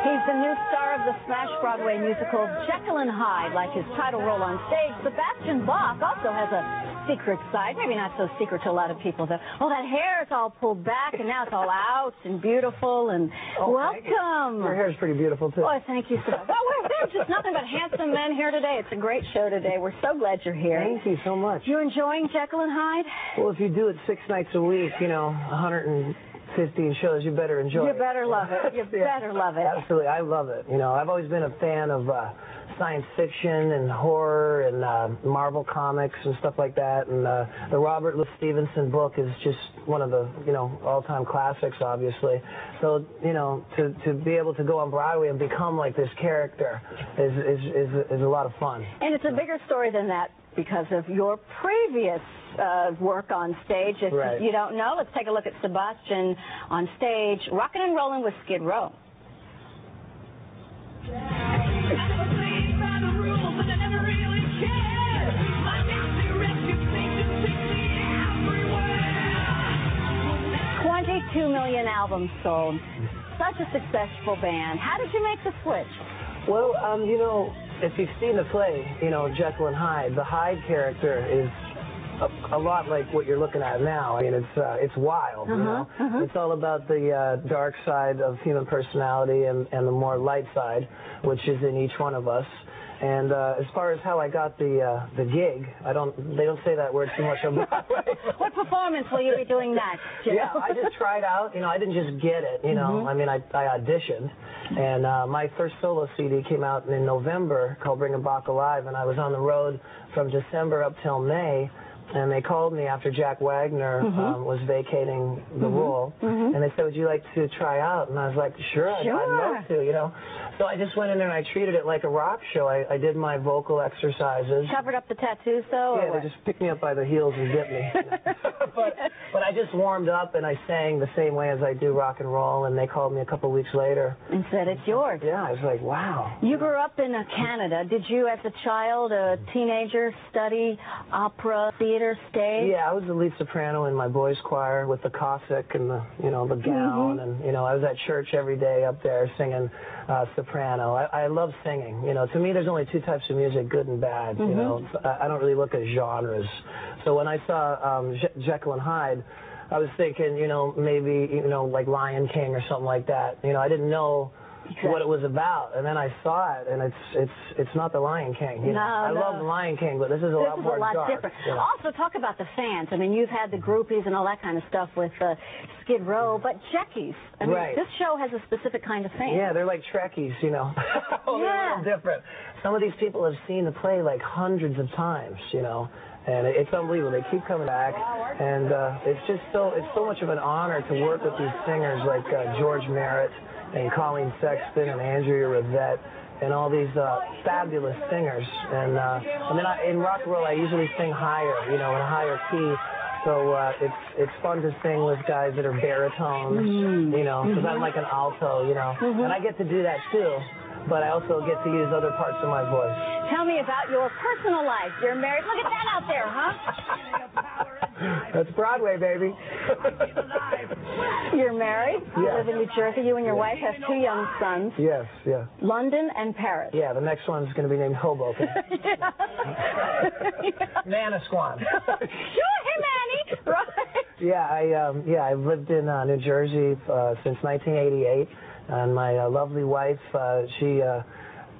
He's the new star of the smash Broadway musical Jekyll Hyde. Like his title role on stage, Sebastian Bach also has a secret side. Maybe not so secret to a lot of people, though. Oh, that hair is all pulled back, and now it's all out and beautiful. And welcome. Your hair's pretty beautiful, too. Oh, thank you, sir. Well, we're just nothing but handsome men here today. It's a great show today. We're so glad you're here. Thank you so much. You enjoying Jekyll Hyde? Well, if you do it 6 nights a week, 115 shows, you better enjoy it. You better love it. You better love it. Absolutely. I love it. I've always been a fan of science fiction and horror and Marvel comics and stuff like that. And the Robert Louis Stevenson book is just one of the, all-time classics, obviously. So, to be able to go on Broadway and become like this character is a lot of fun. And it's a bigger story than that because of your previous work on stage. If you don't know, let's take a look at Sebastian on stage, rocking and rolling with Skid Row. 22 million albums sold. Such a successful band. How did you make the switch? Well, if you've seen the play, Jekyll Hyde, the Hyde character is a lot like what you're looking at now. I mean, it's wild, It's all about the dark side of human personality and the more light side, which is in each one of us. And as far as how I got the gig, they don't say that word too much on Broadway. What performance will you be doing next? Yeah, I just tried out. I didn't just get it. I mean, I auditioned, and my first solo CD came out in November called Bringing Bach Alive, and I was on the road from December up till May. And they called me after Jack Wagner was vacating the role, and they said, "Would you like to try out?" And I was like, "Sure, I'd love to." So I just went in there and I treated it like a rock show. I did my vocal exercises. Covered up the tattoos, though? Yeah, they just picked me up by the heels and dipped me. But I just warmed up and I sang the same way as I do rock and roll, and they called me a couple weeks later. And said, "It's yours." Yeah, I was like, wow. You grew up in Canada. Did you, as a child, a teenager, study opera, theater, stage? Yeah, I was the lead soprano in my boys' choir with the cassock and the, the gown, and I was at church every day up there singing soprano. I love singing. To me, there's only two types of music, good and bad. I don't really look at genres. So when I saw Jekyll Hyde, I was thinking, maybe like Lion King or something like that. I didn't know what it was about, and then I saw it, and it's not the Lion King. I love the Lion King, but this is a lot more dark. Different. Also, talk about the fans. I mean, you've had the groupies and all that kind of stuff with Skid Row, but Jeckies. I mean, this show has a specific kind of fan. Yeah, they're like Trekkies, They're a little different. Some of these people have seen the play like hundreds of times, And it's unbelievable. They keep coming back, and it's so much of an honor to work with these singers like George Merritt and Colleen Sexton and Andrea Rivette and all these fabulous singers. And in rock and roll, I usually sing higher, in a higher key. So it's fun to sing with guys that are baritones, because I'm like an alto, and I get to do that too. But I also get to use other parts of my voice. Tell me about your personal life. You're married. Look at that out there, huh? That's Broadway, baby. You're married. Yeah. You live in New Jersey. You and your wife have 2 young sons. Yes, yeah. London and Paris. Yeah, the next one's going to be named Hoboken. Manasquan. Sure, hey, Manny. Right. Yeah, I've lived in New Jersey since 1988. And my lovely wife, she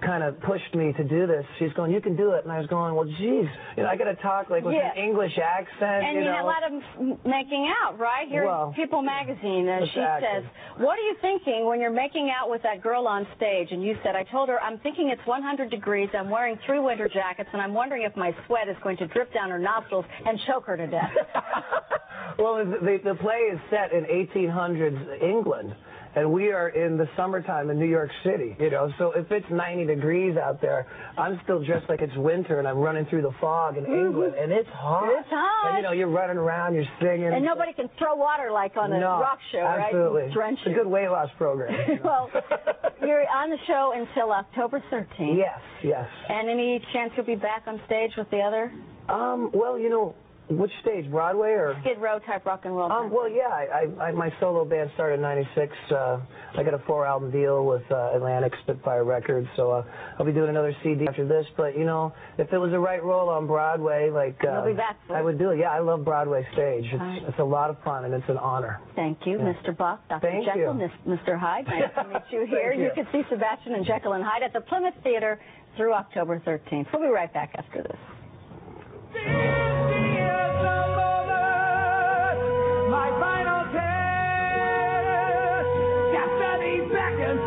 kind of pushed me to do this. She's going, "You can do it." And I was going, "Well, geez, I got to talk like with an English accent." And you had a lot of making out, right? Here at People Magazine, she says, "What are you thinking when you're making out with that girl on stage?" And you said, "I told her, I'm thinking it's 100 degrees, I'm wearing 3 winter jackets, and I'm wondering if my sweat is going to drip down her nostrils and choke her to death." Well, the play is set in 1800s England. And we are in the summertime in New York City, So if it's 90 degrees out there, I'm still dressed like it's winter, and I'm running through the fog in England, and it's hot. It's hot. And, you're running around, you're singing. And nobody can throw water like on a rock show, right? Absolutely. Drench you. It's a good weight loss program. Well, you're on the show until October 13th. Yes. And any chance you'll be back on stage with the other? Well, Which stage, Broadway or? Skid Row type rock and roll. Well, yeah, my solo band started in '96. I got a 4-album deal with Atlantic Spitfire Records, so I'll be doing another CD after this. But you know, if it was the right role on Broadway, like I would do it. Yeah, I love Broadway stage. It's a lot of fun and it's an honor. Thank you, Mr. Bach, Dr. Jekyll, Mr. Hyde. Nice to meet you here. You can see Sebastian and Jekyll and Hyde at the Plymouth Theater through October 13th. We'll be right back after this. My final test, got 30 seconds.